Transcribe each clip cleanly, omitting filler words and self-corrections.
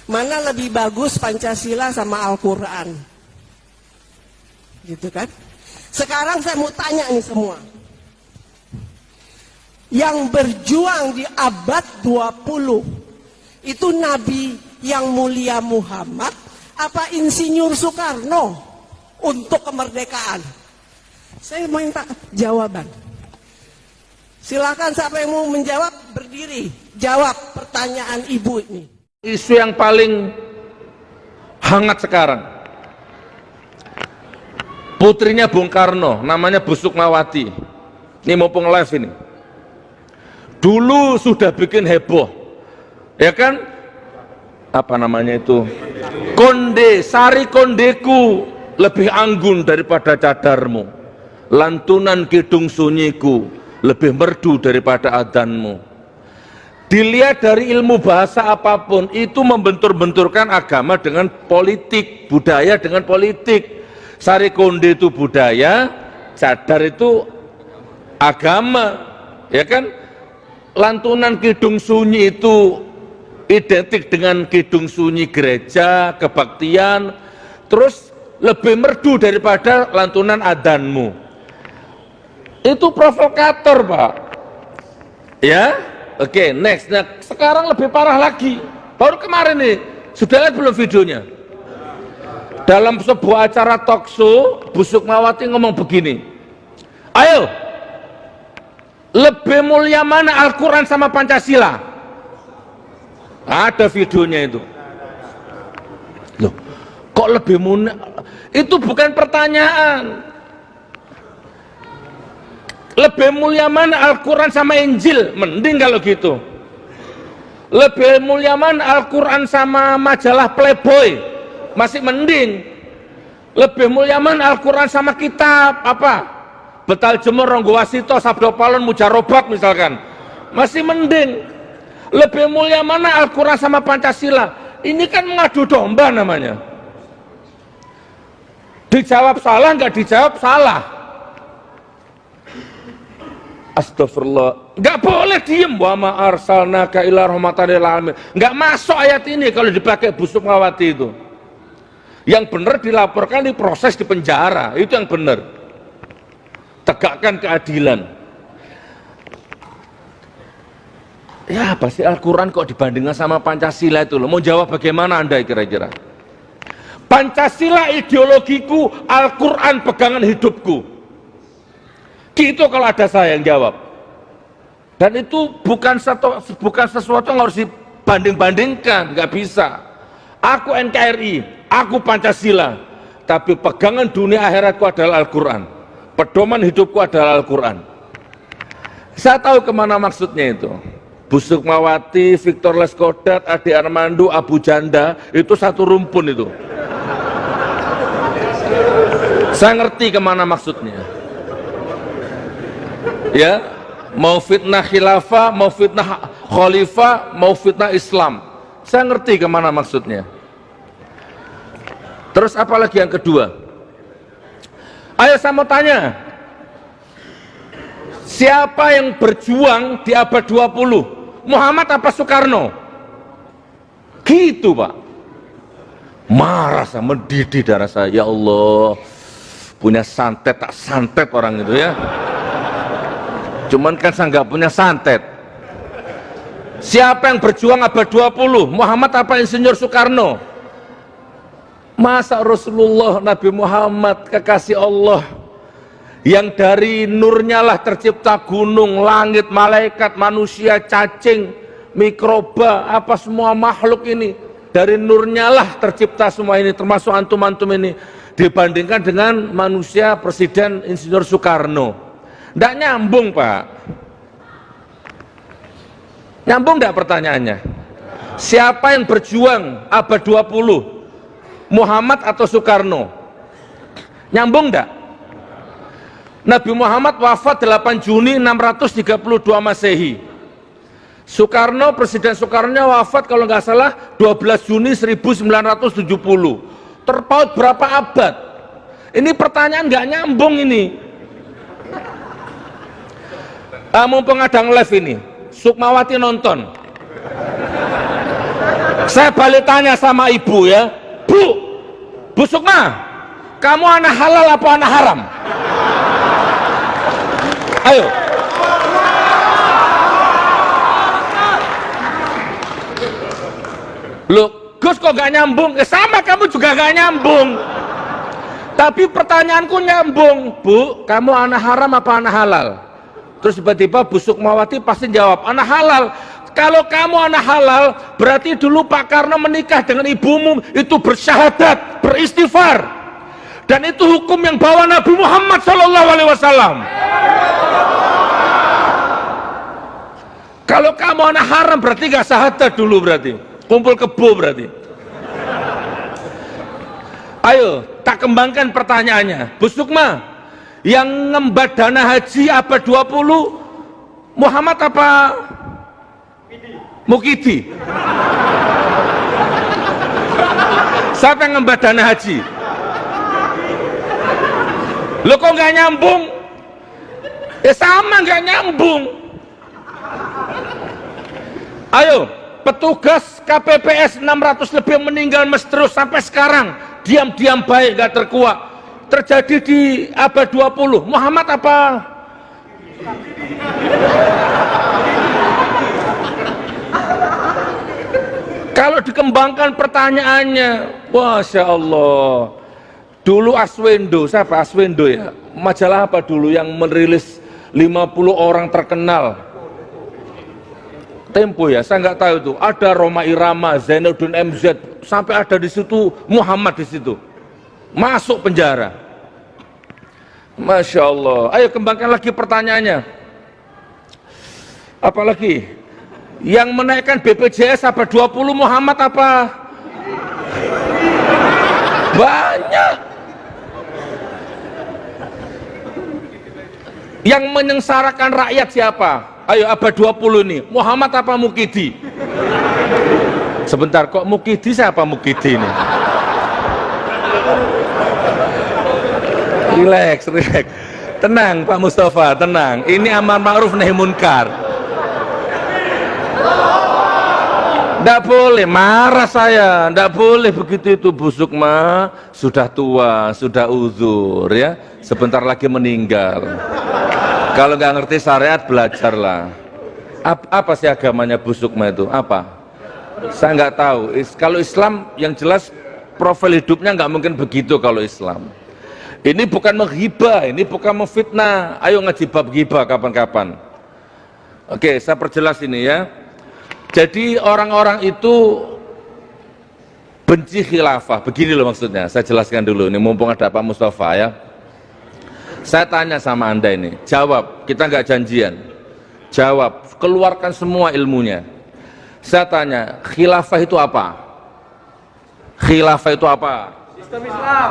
mana lebih bagus Pancasila sama Al-Quran? Gitu kan? Sekarang saya mau tanya nih semua. Yang berjuang di abad 20 itu Nabi yang mulia Muhammad apa Insinyur Soekarno untuk kemerdekaan? Saya mau minta jawaban. Silakan siapa yang mau menjawab berdiri. Jawab pertanyaan ibu ini. Isu yang paling hangat sekarang, putrinya Bung Karno, namanya Bu Sukmawati. Ini mumpung live ini. Dulu sudah bikin heboh, ya kan? Apa namanya itu? Konde, sari kondeku lebih anggun daripada cadarmu. Lantunan kidung sunyiku lebih merdu daripada adzanmu. Dilihat dari ilmu bahasa apapun, itu membentur-benturkan agama dengan politik, budaya dengan politik. Sari konde itu budaya, cadar itu agama, ya kan? Lantunan kidung sunyi itu identik dengan kidung sunyi gereja, kebaktian, terus lebih merdu daripada lantunan adzanmu. Itu provokator, Pak. Ya? Oke, next. Nah, sekarang lebih parah lagi. Baru kemarin nih, sudah lihat belum videonya? Dalam sebuah acara talk show, Bu Sukmawati ngomong begini, ayo, lebih mulia mana Al-Quran sama Pancasila? Ada videonya itu. Loh, kok lebih mulia? Itu bukan pertanyaan. Lebih mulia mana Al-Quran sama Injil? Mending kalau gitu. Lebih mulia mana Al-Quran sama majalah Playboy? Masih mending. Lebih mulia mana Al-Quran sama kitab apa? Betal Jemur, Ronggo Wasito, Sabdo Palon, Mujarobat misalkan. Masih mending. Lebih mulia mana Al-Quran sama Pancasila? Ini kan mengadu domba namanya. Dijawab salah, nggak dijawab salah. Astagfirullah, nggak boleh diem. Wa ma arsalnaka illa rahmatan lil alamin. Nggak masuk ayat ini kalau dipakai Bu Sukmawati itu. Yang benar dilaporkan, diproses di penjara, itu yang benar. Tegakkan keadilan. Ya apa sih Al-Quran kok dibandingkan sama Pancasila itu loh? Mau jawab bagaimana Anda kira-kira? Pancasila ideologiku, Al-Quran pegangan hidupku. Gitu kalau ada saya yang jawab. Dan itu bukan sesuatu yang harus dibanding-bandingkan, nggak bisa. Aku NKRI, aku Pancasila, tapi pegangan dunia akhiratku adalah Al-Quran. Pedoman hidupku adalah Al-Quran. Saya tahu kemana maksudnya itu. Bu Sukmawati, Victor Leskodat, Ade Armando, Abu Janda, itu satu rumpun itu. Saya ngerti kemana maksudnya. Ya, mau fitnah khilafah, mau fitnah khalifah, mau fitnah Islam. Saya ngerti kemana maksudnya. Terus apa lagi yang kedua? Ayo saya mau tanya, siapa yang berjuang di abad 20? Muhammad apa Soekarno? Gitu Pak. Marah saya, mendidih darah saya. Ya Allah, punya santet tak santet orang itu ya. Cuman kan saya nggak punya santet. Siapa yang berjuang abad 20? Muhammad apa Insinyur Soekarno? Masa Rasulullah Nabi Muhammad kekasih Allah yang dari nurnya lah tercipta gunung, langit, malaikat, manusia, cacing, mikroba, apa semua makhluk ini. Dari nurnya lah tercipta semua ini, termasuk antum-antum ini. Dibandingkan dengan manusia Presiden Insinyur Soekarno. Nggak nyambung Pak. Nyambung nggak pertanyaannya? Siapa yang berjuang abad 20? Muhammad atau Soekarno? Nyambung nggak? Nabi Muhammad wafat 8 Juni 632 Masehi. Soekarno, Presiden Soekarno wafat kalau nggak salah 12 Juni 1970. Terpaut berapa abad? Ini pertanyaan nggak nyambung ini. Mumpung ada live ini, Sukmawati nonton. Saya balik tanya sama ibu ya, Bu Sukma, kamu anak halal apa anak haram? Ayo. Loh, Gus kok gak nyambung? Sama, kamu juga gak nyambung. Tapi pertanyaanku nyambung. Bu, kamu anak haram apa anak halal? Terus tiba-tiba Bu Sukmawati pasti jawab, anak halal. Kalau kamu anak halal, berarti dulu Pak Karno menikah dengan ibumu itu bersyahadat, beristighfar. Dan itu hukum yang bawa Nabi Muhammad SAW. Kalau kamu anak haram berarti gak syahadat dulu, berarti kumpul kebo berarti. Ayo, tak kembangkan pertanyaannya. Bu Sukma, yang ngembat dana haji abad 20 Muhammad apa Mukidi? Siapa yang ngembat dana haji? Lo kok nggak nyambung? Sama nggak nyambung. Ayo, petugas KPPS 600 lebih meninggal terus sampai sekarang. Diam-diam baik, nggak terkuak. Terjadi di abad 20. Muhammad apa? Kalau dikembangkan pertanyaannya, Masya Allah. Dulu Aswendo, siapa Aswendo ya? Majalah apa dulu yang merilis 50 orang terkenal? Tempo ya, saya nggak tahu itu. Ada Roma Irama, Zainuddin MZ, sampai ada di situ Muhammad di situ. Masuk penjara. Masya Allah. Ayo kembangkan lagi pertanyaannya. Apalagi? Yang menaikkan BPJS abad 20 Muhammad apa? Banyak. Yang menyengsarakan rakyat siapa? Ayo abad 20 ini, Muhammad apa Mukidi? Sebentar, kok Mukidi siapa Mukidi ini? Relax. Tenang Pak Mustafa, tenang. Ini amar ma'ruf nahi munkar. Nggak boleh, marah saya. Nggak boleh begitu itu. Bu Sukma sudah tua, sudah uzur ya. Sebentar lagi meninggal. Kalau nggak ngerti syariat, belajarlah. Apa sih agamanya Bu Sukma itu? Apa? Saya nggak tahu. Kalau Islam yang jelas profil hidupnya nggak mungkin begitu kalau Islam. Ini bukan menghibah, ini bukan memfitnah. Ayo ngaji bab ghibah kapan-kapan. Oke, saya perjelas ini ya. Jadi orang-orang itu benci khilafah. Begini loh maksudnya. Saya jelaskan dulu. Ini mumpung ada Pak Mustafa ya. Saya tanya sama Anda ini, jawab, kita nggak janjian. Jawab, keluarkan semua ilmunya. Saya tanya, khilafah itu apa? Khilafah itu apa? Sistem Islam.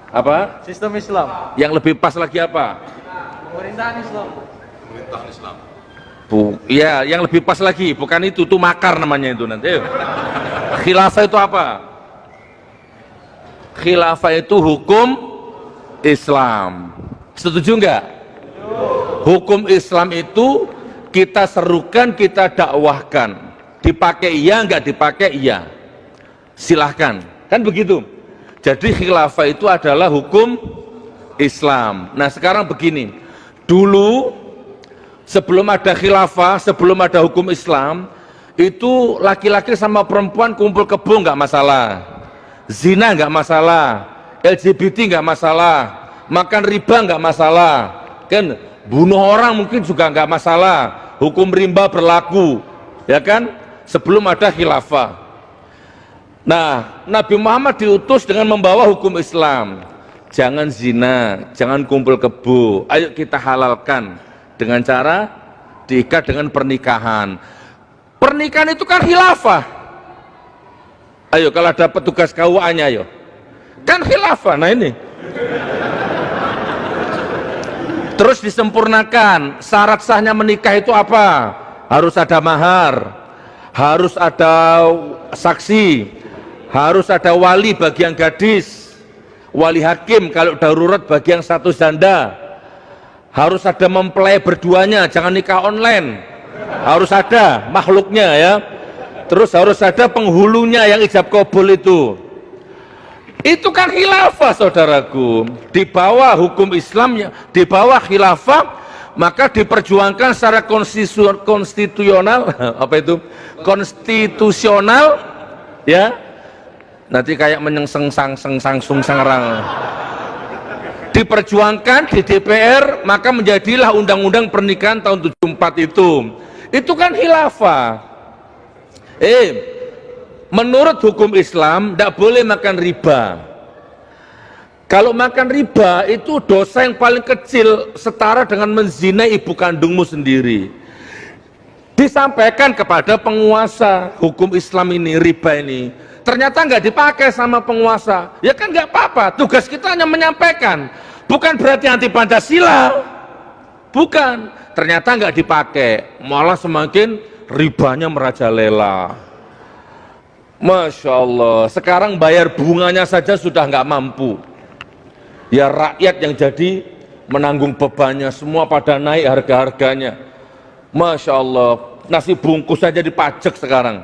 Apa? Sistem Islam. Yang lebih pas lagi apa? Pemerintahan Islam. Ya, yang lebih pas lagi, bukan itu makar namanya itu nanti. Ayo. Khilafah itu apa? Khilafah itu hukum Islam. Setuju enggak? Hukum Islam itu kita serukan, kita dakwahkan. Dipakai iya, enggak dipakai iya. Silahkan. Kan begitu. Jadi khilafah itu adalah hukum Islam. Nah sekarang begini. Dulu sebelum ada khilafah, sebelum ada hukum Islam, itu laki-laki sama perempuan kumpul kebo enggak masalah. Zina enggak masalah. LGBT nggak masalah, makan riba nggak masalah, kan bunuh orang mungkin juga nggak masalah, hukum rimba berlaku, ya kan? Sebelum ada khilafah. Nah, Nabi Muhammad diutus dengan membawa hukum Islam. Jangan zina, jangan kumpul kebo, ayo kita halalkan dengan cara diikat dengan pernikahan. Pernikahan itu kan khilafah. Ayo kalau ada petugas KUA-nya ayo. Kan khilafah, nah ini. Terus disempurnakan, syarat sahnya menikah itu apa? Harus ada mahar, harus ada saksi, harus ada wali bagi yang gadis, wali hakim kalau darurat bagi yang satu janda, harus ada mempelai berduanya, jangan nikah online, harus ada makhluknya ya. Terus harus ada penghulunya yang ijab kabul itu. Itu kan khilafah, saudaraku. Di bawah hukum Islam, di bawah khilafah, maka diperjuangkan secara konstitusional, apa itu? Konstitusional, ya. Nanti kayak menyengseng sangsung sangrang. Diperjuangkan di DPR, maka menjadilah undang-undang pernikahan tahun 74 itu. Itu kan khilafah. Menurut hukum Islam tidak boleh makan riba. Kalau makan riba itu dosa yang paling kecil, setara dengan menzinai ibu kandungmu sendiri. Disampaikan kepada penguasa hukum Islam ini, riba ini, ternyata nggak dipakai sama penguasa. Ya kan nggak apa-apa, tugas kita hanya menyampaikan. Bukan berarti anti Pancasila, bukan. Ternyata nggak dipakai, malah semakin ribanya merajalela. Masya Allah, sekarang bayar bunganya saja sudah nggak mampu. Ya rakyat yang jadi menanggung bebannya, semua pada naik harga-harganya. Masya Allah, nasi bungkus saja dipajak sekarang.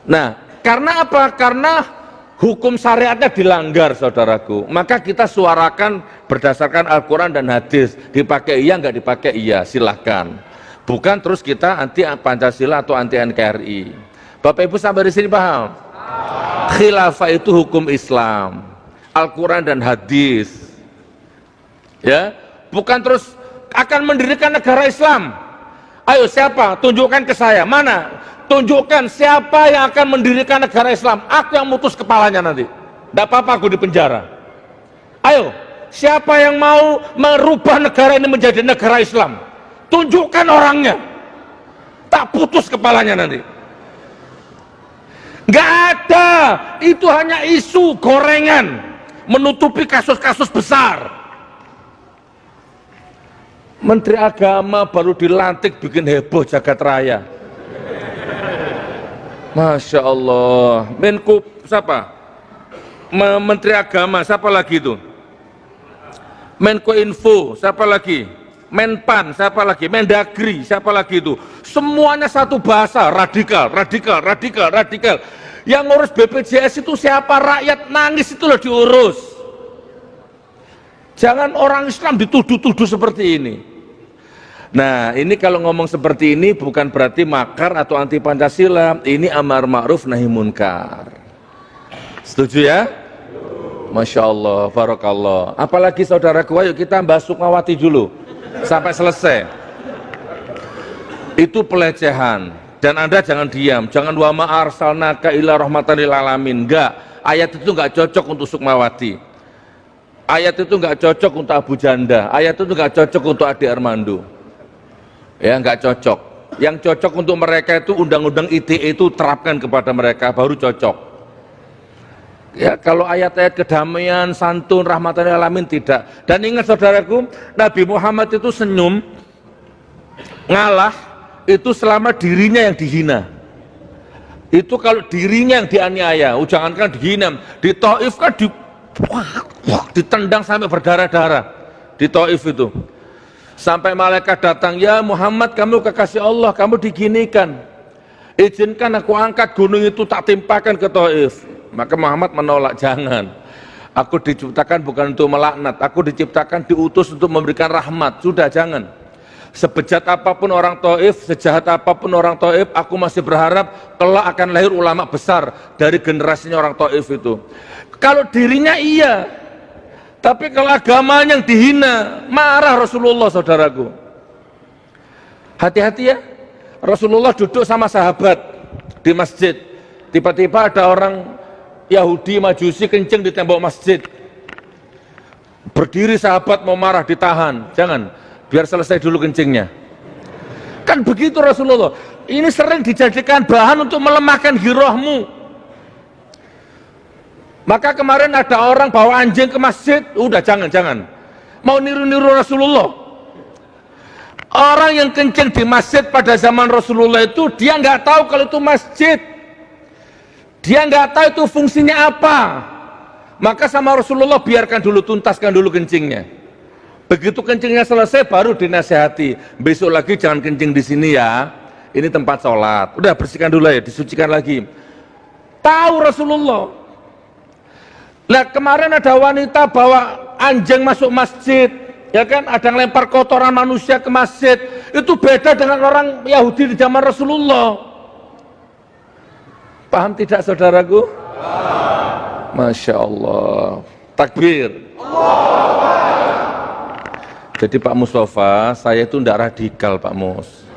Nah, karena apa? Karena hukum syariatnya dilanggar, saudaraku. Maka kita suarakan berdasarkan Al-Quran dan hadis. Dipakai iya, nggak dipakai iya, silahkan. Bukan terus kita anti Pancasila atau anti NKRI. Bapak Ibu sampai di sini paham? Khilafah itu hukum Islam, Al-Quran dan hadis. Ya, bukan terus akan mendirikan negara Islam. Ayo siapa? Tunjukkan ke saya. Mana? Tunjukkan siapa yang akan mendirikan negara Islam. Aku yang mutus kepalanya nanti. Tidak apa-apa aku di penjara. Ayo, siapa yang mau merubah negara ini menjadi negara Islam? Tunjukkan orangnya. Tak putus kepalanya nanti. Nggak ada, itu hanya isu gorengan menutupi kasus-kasus besar. Menteri Agama baru dilantik bikin heboh jagat raya. Masya Allah. Menko siapa? Menteri Agama siapa lagi itu? Menko Info siapa lagi? Menpan siapa lagi? Mendagri siapa lagi itu? Semuanya satu bahasa, radikal, radikal, radikal, radikal. Yang ngurus BPJS itu siapa? Rakyat nangis itu loh diurus. Jangan orang Islam dituduh-tuduh seperti ini. Nah, ini kalau ngomong seperti ini bukan berarti makar atau anti Pancasila. Ini amar ma'ruf nahi munkar. Setuju ya? Masya Allah, barakallah. Apalagi saudaraku, ayo kita bahas Sukmawati dulu sampai selesai. Itu pelecehan. Dan Anda jangan diam, jangan wa ma arsalnaka illa rahmatan lil alamin. Enggak, ayat itu enggak cocok untuk Sukmawati. Ayat itu enggak cocok untuk Abu Janda. Ayat itu enggak cocok untuk Ade Armando. Ya, enggak cocok. Yang cocok untuk mereka itu undang-undang ITE itu terapkan kepada mereka, baru cocok. Ya, kalau ayat-ayat kedamaian, santun, rahmatan lil alamin tidak. Dan ingat saudaraku, Nabi Muhammad itu senyum, ngalah, itu selama dirinya yang dihina. Itu kalau dirinya yang dianiaya, jangankan dihina, di Taif kan ditendang sampai berdarah-darah di Taif itu. Sampai malaikat datang, ya Muhammad kamu kekasih Allah, kamu diginikan. Izinkan aku angkat gunung itu tak timpakan ke Taif. Maka Muhammad menolak, jangan. Aku diciptakan bukan untuk melaknat, aku diciptakan diutus untuk memberikan rahmat. Sudah, jangan. Sebejat apapun orang Taif, sejahat apapun orang Taif, aku masih berharap kelak akan lahir ulama besar dari generasinya orang Taif itu. Kalau dirinya iya, tapi kalau agamanya yang dihina, marah Rasulullah, saudaraku. Hati-hati ya. Rasulullah duduk sama sahabat di masjid. Tiba-tiba ada orang Yahudi Majusi kencing di tembok masjid. Berdiri sahabat mau marah, ditahan. Jangan, biar selesai dulu kencingnya. Kan begitu Rasulullah. Ini sering dijadikan bahan untuk melemahkan girohmu. Maka kemarin ada orang bawa anjing ke masjid, udah jangan. Mau niru-niru Rasulullah. Orang yang kencing di masjid pada zaman Rasulullah itu, dia nggak tahu kalau itu masjid. Dia nggak tahu itu fungsinya apa. Maka sama Rasulullah biarkan dulu, tuntaskan dulu kencingnya. Begitu kencingnya selesai baru dinasihati. Besok lagi jangan kencing di sini ya. ini tempat sholat. Udah bersihkan dulu ya, disucikan lagi. Tahu Rasulullah. Nah kemarin ada wanita bawa anjing masuk masjid, ya kan? Ada yang lempar kotoran manusia ke masjid. Itu beda dengan orang Yahudi di zaman Rasulullah. Paham tidak saudaraku? Masya Allah. Takbir. Jadi Pak Mustafa, saya itu tidak radikal Pak Mus.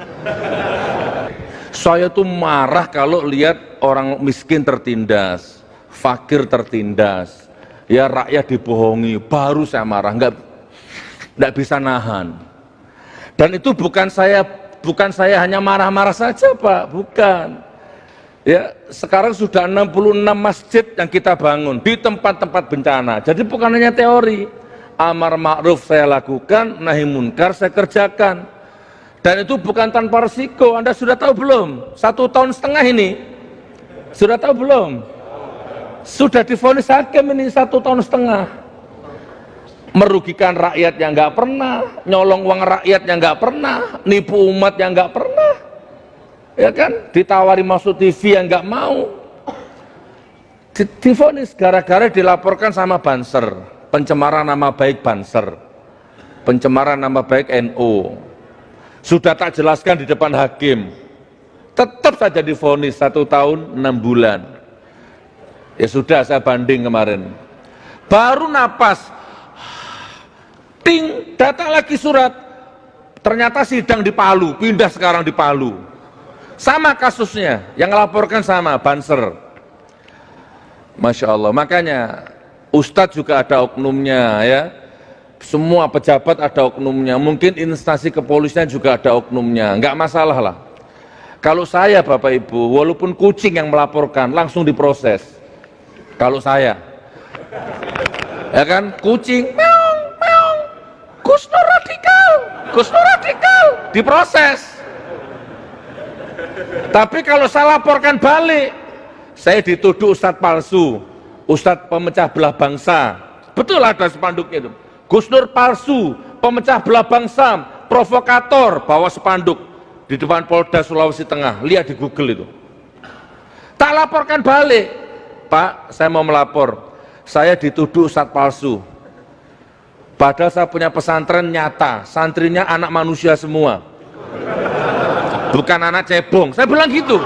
Saya tuh marah kalau lihat orang miskin tertindas, fakir tertindas, ya rakyat dibohongi, baru saya marah, nggak bisa nahan. Dan itu bukan saya hanya marah-marah saja Pak, bukan. Ya, sekarang sudah 66 masjid yang kita bangun di tempat-tempat bencana. Jadi bukan hanya teori, amar ma'ruf saya lakukan, nahi munkar saya kerjakan. Dan itu bukan tanpa resiko. Anda sudah tahu belum? 1,5 tahun ini sudah tahu belum? Sudah divonis hakim ini 1,5 tahun. Merugikan rakyat yang nggak pernah, nyolong uang rakyat yang nggak pernah, nipu umat yang nggak pernah, ya kan? Ditawari masuk TV yang nggak mau. Divonis gara-gara dilaporkan sama Banser, pencemaran nama baik Banser, pencemaran nama baik NU. Sudah tak jelaskan di depan hakim, tetap saja divonis 1 tahun 6 bulan. Ya sudah, saya banding kemarin, baru napas, ting, datang lagi surat, ternyata sidang di Palu, pindah sekarang di Palu. Sama kasusnya, yang laporkan sama Banser. Masya Allah, makanya Ustadz juga ada oknumnya ya. Semua pejabat ada oknumnya, mungkin instansi kepolisian juga ada oknumnya, nggak masalah lah. Kalau saya Bapak Ibu, walaupun kucing yang melaporkan, langsung diproses. Kalau saya, ya kan, kucing, meong, meong, Gus Nur radikal, diproses. Tapi kalau saya laporkan balik, saya dituduh ustadz palsu, ustadz pemecah belah bangsa. Betul ada spanduknya itu. Gus Nur palsu, pemecah belah bangsa, provokator, bawa spanduk di depan Polda Sulawesi Tengah. Lihat di Google itu. Tak laporkan balik. Pak, saya mau melapor. Saya dituduh ustadz palsu. Padahal saya punya pesantren nyata, santrinya anak manusia semua. Bukan anak cebong. Saya bilang gitu.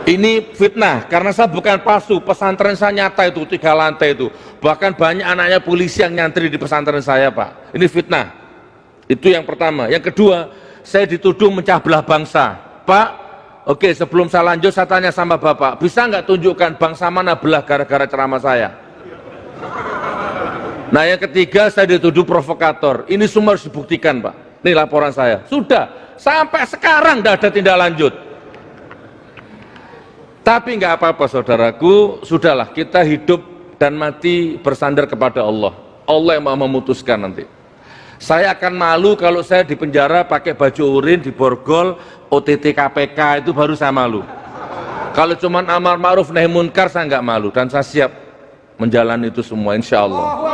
Ini fitnah, karena saya bukan palsu, pesantren saya nyata itu, 3 lantai itu. Bahkan banyak anaknya polisi yang nyantri di pesantren saya Pak. Ini fitnah. Itu yang pertama. Yang kedua, saya dituduh mecah belah bangsa. Pak, oke, sebelum saya lanjut, saya tanya sama Bapak, bisa nggak tunjukkan bangsa mana belah gara-gara ceramah saya? Nah yang ketiga, saya dituduh provokator. Ini semua harus dibuktikan Pak. Ini laporan saya. Sudah, sampai sekarang tidak ada tindak lanjut. Tapi nggak apa-apa saudaraku, sudahlah kita hidup dan mati bersandar kepada Allah. Allah yang mau memutuskan nanti. Saya akan malu kalau saya di penjara pakai baju urin, diborgol, OTT KPK, itu baru saya malu. Kalau cuman amar ma'ruf nahi munkar saya nggak malu, dan saya siap menjalani itu semua insya Allah.